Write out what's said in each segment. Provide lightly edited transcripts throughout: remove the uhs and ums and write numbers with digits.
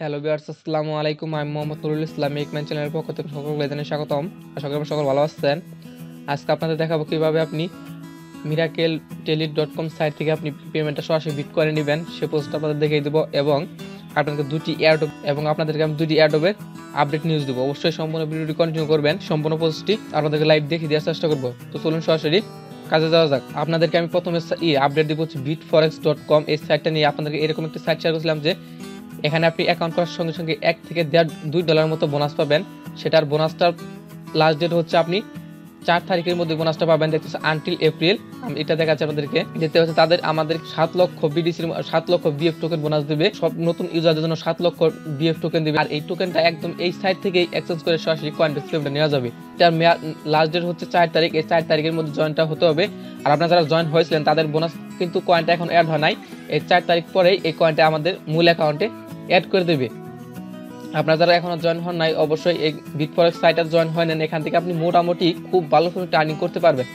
Hello viewers, আসসালামু আলাইকুম। আমি মোহাম্মদ নুরুল ইসলাম, মেকম্যান চ্যানেলের পক্ষ থেকে সকলকে জানাই স্বাগতম। আশা করি সকল ভালো আছেন। আজকে আপনাদের দেখাবো কিভাবে আপনি MiracleTele.com সাইট থেকে আপনি পেমেন্টটা সরাসরি বিটকয়েনে নেবেন। সে পোস্টটা আপনাদের দেখিয়ে দেবো এবং আপনাদেরকে আপনাদেরকে আমি দুটি এয়ারড্রপের আপডেট নিউজ দেবো। অবশ্যই সম্পূর্ণ ভিডিওটি কন্টিনিউ করবেন। সম্পূর্ণ পোস্টটি আপনাদেরকে লাইভ দেখিয়ে দেওয়ার চেষ্টা করবো। তো চলুন সরাসরি কাজে যাওয়া যাক। আপনাদেরকে আমি প্রথমে আপডেট দিব হচ্ছে Bitforex.com। এই সাইটটা নিয়ে আপনাদেরকে এরকম একটি সাইট শেয়ার করেছিলাম যে এখানে আপনি অ্যাকাউন্ট করার সঙ্গে সঙ্গে $1 থেকে $2 মতো বোনাস পাবেন। সেটার বোনাসটার লাস্ট ডেট হচ্ছে আপনি 4 তারিখের মধ্যে বোনাসটা পাবেন। দেখতেছে আনটিল এপ্রিল। আমি এটা দেখাচ্ছি আপনাদেরকে। দেখতে পাচ্ছি আমাদের 7 লক্ষ বিডিসির 7 লক্ষ বিএফ টোকেন বোনাস দেবে। সব নতুন ইউজারদের জন্য 7 লক্ষ বিএফ টোকেন দেবে। আর এই টোকেনটা একদম এই সাইট থেকেই এক্সচেঞ্জ করে সরাসরি কয়েনবেস পেমেন্টে নেওয়া যাবে। এটার লাস্ট ডেট হচ্ছে 4 তারিখ। এই 4 তারিখের মধ্যে জয়েনটা হতে হবে। আর আপনারা যারা জয়েন হয়েছিলেন তাদের বোনাস কিন্তু কয়েনটা এখন অ্যাড হয় নাই। এই 4 তারিখ পরেই এই কয়েনটা আমাদের মূল অ্যাকাউন্টে অ্যাড করে দেবে। আপনারা যারা এখনো জয়েন হন নাই অবশ্যই এই বিটফরেক্স সাইটে জয়েন হয়ে নেন। এখান থেকে আপনি মোটামুটি খুব ভালো করে আর্নিং করতে পারবেন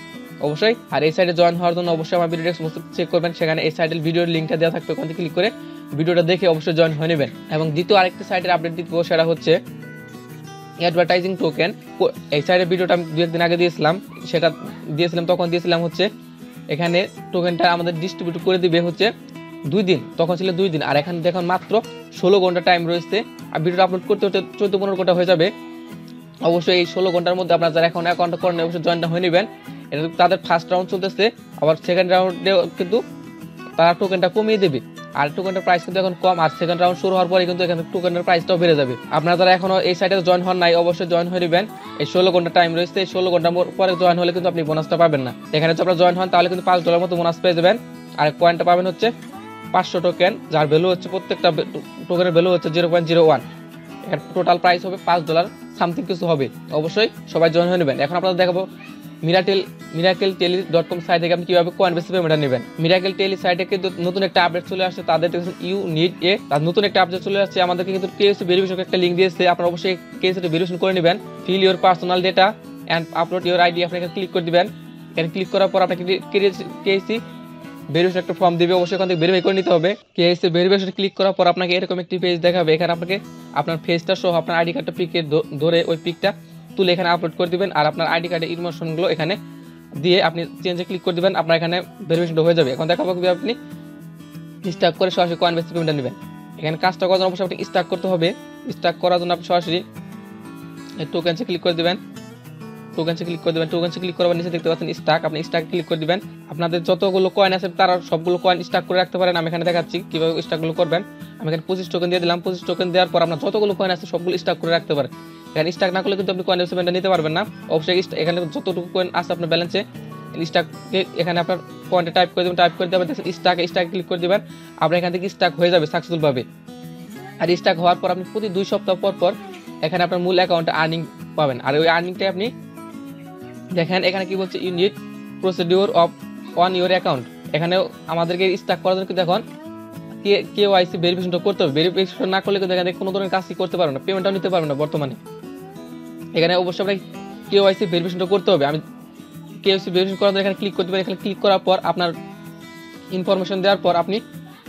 অবশ্যই। আর এই সাইটে জয়েন হওয়ার জন্য অবশ্যই আমার ভিডিও চেক করবেন। সেখানে এই সাইটের ভিডিওর লিঙ্কটা দেওয়া থাকবে। ওখান থেকে ক্লিক করে ভিডিওটা দেখে অবশ্যই জয়েন হয়ে নেবেন। এবং দ্বিতীয় আরেকটি সাইটের আপডেট দিব, সেটা হচ্ছে অ্যাডভার্টাইজিং টোকেন। এই সাইটের ভিডিওটা আমি 2 একদিন আগে দিয়েছিলাম। তখন দিয়েছিলাম হচ্ছে এখানে টোকেনটা আমাদের ডিস্ট্রিবিউট করে দিবে হচ্ছে 2 দিন। তখন ছিল 2 দিন। আর এখানে দেখুন মাত্র 16 ঘন্টা টাইম রয়েছে। আর ভিডিওটা আপলোড করতে 14-15 ঘন্টা হয়ে যাবে। অবশ্যই এই 16 ঘন্টার মধ্যে আপনারা যারা এখন অ্যাকাউন্ট করেন অবশ্যই জয়েনটা হয়ে নেবেন। এটা তাদের ফার্স্ট রাউন্ড চলতেছে। আবার সেকেন্ড রাউন্ডেও কিন্তু তারা টোকেনটা কমিয়ে দেবে। আর টোকেনের প্রাইস কিন্তু এখন কম। আর সেকেন্ড রাউন্ড শুরু হওয়ার পরে কিন্তু এখানে টোকেনের প্রাইসটাও বেড়ে যাবে। আপনারা যারা এখনো এই সাইটে জয়েন হন নাই অবশ্যই জয়েন হয়ে নেবেন। এই 16 ঘন্টা টাইম রয়েছে। এই 16 ঘন্টার পরে জয়েন হলে কিন্তু আপনি বোনাসটা পাবেন না। এখানে যদি আপনারা জয়েন হন তাহলে কিন্তু $5 মতো বোনাস পেয়ে যাবেন। আর কয়েনটা পাবেন হচ্ছে 500 টোকেন, যার ভ্যালু হচ্ছে প্রত্যেকটা টোকেনের ভ্যালু হচ্ছে 0.01। এখানে টোটাল প্রাইস হবে $5 সামথিং কিছু হবে। অবশ্যই সবাই জয়েন হয়ে নেবেন। এখন আপনাদের দেখাবো MiracleTele.com সাইট থেকে আপনি কিভাবে কয়েন বেসে পেমেন্টটা নেবেন। MiracleTele সাইটে কিন্তু নতুন একটা আপডেট চলে আসছে। তাদের তার নতুন একটা আপডেট চলে আসছে। আমাদেরকে কিন্তু কেওয়াইসি ভেরিফিকেশন একটা লিংক দিয়েছে। আপনারা অবশ্যই কেওয়াইসি ভেরিফিকেশন করে নেবেন। Fill your personal data and upload your ID. আপনি এখানে ক্লিক করে দিবেন। এখানে ক্লিক করার পর আপনাকে কেওয়াইসি ভেরিফিকেশন একটা ফর্ম দিবে। অবশ্যই এখান থেকে ভেরিফাই করে নিতে হবে। কেওয়াইসি ভেরিফিকেশন ক্লিক করার পর আপনাকে এরকম একটি পেজ দেখাবে। এখানে আপনাকে আপনার ফেসটা সহ আপনার আইডি কার্ডটা পিকে ধরে ওই পিকটা তুলে এখানে আপলোড করে দিবেন। আর আপনার আইডি কার্ডের ইনফরমেশনগুলো এখানে দিয়ে আপনি চেঞ্জে ক্লিক করে দিবেন। আপনার এখানে ভেরিফিকেশন হয়ে যাবে। এখন দেখাবো কিভাবে আপনি স্টাক করে সরাসরি কয়েন বেস পেমেন্টটা নেবেন। এখানে কাজটা করার জন্য অবশ্যই আপনি স্টাক করতে হবে। স্টাক করার জন্য আপনি সরাসরি টোকেনসে ক্লিক করে দিবেন। টোকেনসে ক্লিক করার নিচে দেখতে পাচ্ছেন স্টাক। আপনি স্টাক ক্লিক করে দিবেন। আপনাদের যতগুলো কয়েন আছে তারা সবগুলো কয়েন স্টাক করে রাখতে পারেন। আমি এখানে দেখাচ্ছি কিভাবে স্টাকগুলো করবেন। আমি এখানে 25 টোকেন দিয়ে দিলাম। 25 টোকেন দেওয়ার পর আপনার যতগুলো কয়েন আছে সবগুলো স্টাক করে রাখতে পারেন। এখানে স্টাক না করলে কিন্তু আপনি কয়েন পেমেন্টটা নিতে পারবেন না। অবশ্যই এখানে যতটুকু কয়েন আছে আপনার ব্যালেন্সে স্টাককে এখানে আপনার পয়েন্টে টাইপ করে দেবেন। দেখেন স্টাক ক্লিক করে দিবেন। আপনার এখান থেকে স্টাক হয়ে যাবে সাকসেসফুল ভাবে। আর স্টাক হওয়ার পর আপনি প্রতি 2 সপ্তাহ পর এখানে আপনার মূল অ্যাকাউন্টে আর্নিং পাবেন। আর ওই আর্নিংটা আপনি দেখেন এখানে কি বলছে, unit procedure of on your account. এখানে আমাদেরকে স্টাক করার জন্য কিন্তু এখন কেওয়াইসি ভেরিফিকেশনটা করতে হবে। ভেরিফিকেশন না করলে কিন্তু এখানে কোনো ধরনের কাজই করতে পারবেন না, পেমেন্টটাও নিতে পারবেন না বর্তমানে। এখানে অবশ্যই আপনাকে কেওয়াইসি ভেরিফিকেশনটা করতে হবে। আমি কেওয়াইসি ভেরিফিকেশন করার জন্য এখানে ক্লিক করতে পারি। এখানে ক্লিক করার পর আপনার ইনফরমেশন দেওয়ার পর আপনি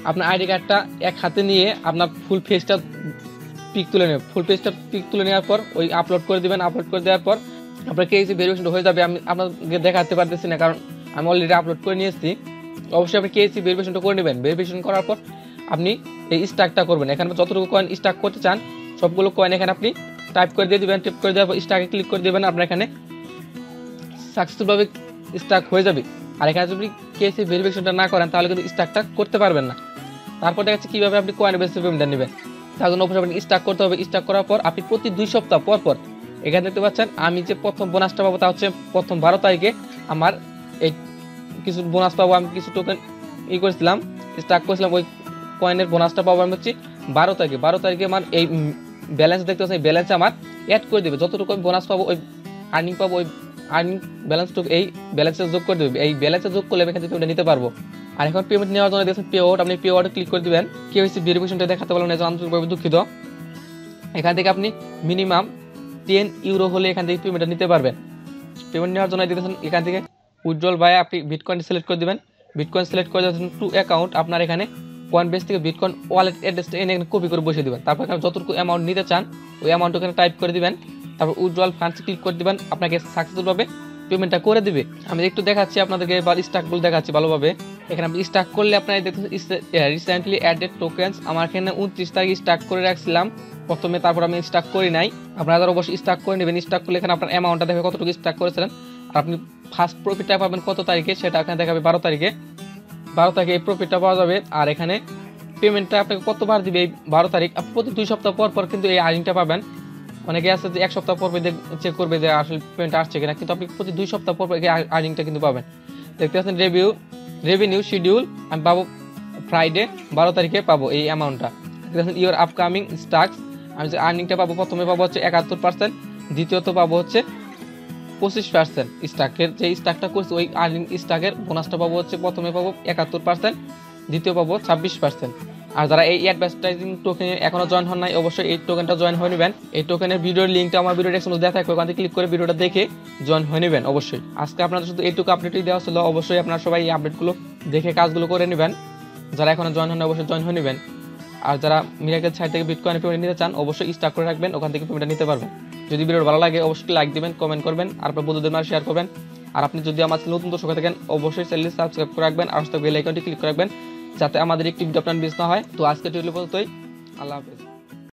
আপনার আইডি কার্ডটা এক হাতে নিয়ে আপনার ফুল ফেসটা পিক তুলে নেবেন। ফুল ফেসটা পিক তুলে নেওয়ার পর ওই আপলোড করে দিবেন। আপলোড করে দেওয়ার পর আপনার কেওয়াইসি ভেরিফিকেশন হয়ে যাবে। আমি আপনাকে দেখাতে পারতেছি না কারণ আমি অলরেডি আপলোড করে নিয়েছি। অবশ্যই আপনি কেওয়াইসি ভেরিফিকেশনটা করে নেবেন। ভেরিফিকেশন করার পর আপনি এই স্টাকটা করবেন। এখানে যতটুকু কয়েন স্টাক করতে চান সবগুলো কয়েন এখানে আপনি টাইপ করে দিয়ে দিবেন। টাইপ করে দেওয়ার পর স্টাকে ক্লিক করে দেবেন। আপনার এখানে সাকসেসফুলভাবে স্টাক হয়ে যাবে। আর এখানে যদি কেওয়াইসি ভেরিফিকেশনটা না করেন তাহলে কিন্তু স্টাকটা করতে পারবেন না। তারপর দেখাচ্ছি কীভাবে আপনি কয়েন বেসে পেমেন্টটা নেবেন। তার জন্য অবশ্যই আপনি স্টাক করতে হবে। স্টাক করার পর আপনি প্রতি 2 সপ্তাহ পর এখানে দেখতে পাচ্ছেন আমি যে প্রথম বোনাসটা পাবো তা হচ্ছে প্রথম 12 তারিখে আমার এই কিছু বোনাস পাবো। আমি কিছু টোকেন করেছিলাম, স্টাক করেছিলাম, ওই কয়েনের বোনাসটা পাবো আমি হচ্ছে 12 তারিখে। 12 তারিখে আমার এই ব্যালেন্স দেখতে পাচ্ছেন, এই ব্যালেন্সে আমার অ্যাড করে দেবে। যতটুকু আমি বোনাস পাবো ওই আর্নিং পাবো ওই আর্নিং ব্যালেন্সটুকু এই ব্যালেন্সে যোগ করে দেবে। এই ব্যালেন্সে যোগ করলে আমি এখান থেকে পেমেন্ট নিতে পারবো। আর এখন পেমেন্ট নেওয়ার জন্য দেখছেন পে আউট। আপনি পে আউটে ক্লিক করে দিবেন। কেওয়াইসি ভেরিফিকেশনটা দেখাতে পারলাম না, আন্তরিকভাবে দুঃখিত। এখান থেকে আপনি মিনিমাম €10 হলে এখান থেকে পেমেন্টটা নিতে পারবেন। পেমেন্ট নেওয়ার জন্য দেখেন এখান থেকে উইথড্রল বাই আপনি বিটকয়েন সিলেক্ট করে দিবেন। বিটকয়েন সিলেক্ট করে দিয়েছেন টু অ্যাকাউন্ট। আপনার এখানে কয়েনবেস থেকে বিটকয়েন ওয়ালেট অ্যাড্রেসটা এনে কপি করে বসিয়ে দিবেন। তারপর এখানে যতটুকু অ্যামাউন্ট নিতে চান ওই অ্যামাউন্ট এখানে টাইপ করে দিবেন, তারপর উইথড্রয়াল ফান্ডস ক্লিক করে দিবেন, আপনাকে সাকসেসফুলভাবে পেমেন্টটা করে দিবে। আমি একটু দেখাচ্ছি আপনাদেরকে, এবার স্টকগুলো দেখাচ্ছি ভালোভাবে। এখানে আপনি স্টাক করলে আপনারা দেখতে রিসেন্টলি অ্যাডেড টোকেন্স, আমার এখানে 29 তারিখ স্টাক করে রাখছিলাম প্রথমে, তারপর আমি স্টাক করি নাই। আপনারা অবশ্যই স্টাক করে নেবেন। স্টাক করলে এখানে আপনার অ্যামাউন্টটা দেখবে কতটুকু স্টাক করেছিলেন, আর আপনি ফার্স্ট প্রফিটটা পাবেন কত তারিখে সেটা এখানে দেখাবে 12 তারিখে। 12 তারিখে এই প্রফিটটা পাওয়া যাবে। আর এখানে পেমেন্টটা আপনাকে কতবার দিবে এই 12 তারিখ, আপনি প্রতি 2 সপ্তাহ পর পর কিন্তু এই আর্নিংটা পাবেন। অনেকে আছে যে 1 সপ্তাহ পর চেক করবে যে আসলে পেমেন্ট আসছে কিনা, কিন্তু আপনি প্রতি 2 সপ্তাহ পর এই আর্নিংটা কিন্তু পাবেন। দেখতে পাচ্ছেন রেভিনিউ শিডিউল আমি পাবো ফ্রাইডে 12 তারিখে পাবো এই অ্যামাউন্টটা। দেখতে পাচ্ছেন ইওর আপকামিং স্টাক্স, আমি যে আর্নিংটা পাবো প্রথমে পাবো হচ্ছে 71%, দ্বিতীয়ত পাবো হচ্ছে 25% স্টাকের যে স্টাকটা করছি ওই আর্নিং স্টাকের বোনাসটা পাবো হচ্ছে প্রথমে পাবো 71%, দ্বিতীয় পাবো 26%। আর যারা এই অ্যাডভার্টাইজিং টোকেনে এখনো জয়েন হন নাই অবশ্যই এই টোকেনটা জয়েন হয়ে নেবেন। এই টোকেনের ভিডিওর লিঙ্কটা আমার ভিডিও ডেসক্রিপশনে দেওয়া থাকবে, ওখান থেকে ক্লিক করে ভিডিওটা দেখে জয়েন হয়ে নেবেন অবশ্যই। আজকে আপনাদের শুধু এইটুকু আপডেটই দেওয়া ছিল, অবশ্যই আপনারা সবাই এই আপডেটগুলো দেখে কাজগুলো করে নেবেন। যারা এখনো জয়েন হন অবশ্যই জয়েন হয়ে নেবেন। আর যারা মিরাকেল সাইট থেকে বিটকয়েন পেমেন্ট নিতে চান অবশ্যই স্টাক করে রাখবেন, ওখান থেকে পেমেন্টটা নিতে পারবেন। যদি ভিডিও ভালো লাগে অবশ্যই লাইক দিবেন, কমেন্ট করবেন, আর আপনার বন্ধুদের মাঝে শেয়ার করবেন। আর আপনি যদি আমার নতুন দর্শক থাকেন অবশ্যই চ্যানেলটি সাবস্ক্রাইব করে রাখবেন, আর বেল আইকনটি ক্লিক করে রাখবেন যাতে আমাদের একটি ভিডিও আপনার মিস না হয়। তো আজকে টিউটোরিয়াল পর্যন্তই, আল্লাহ হাফেজ।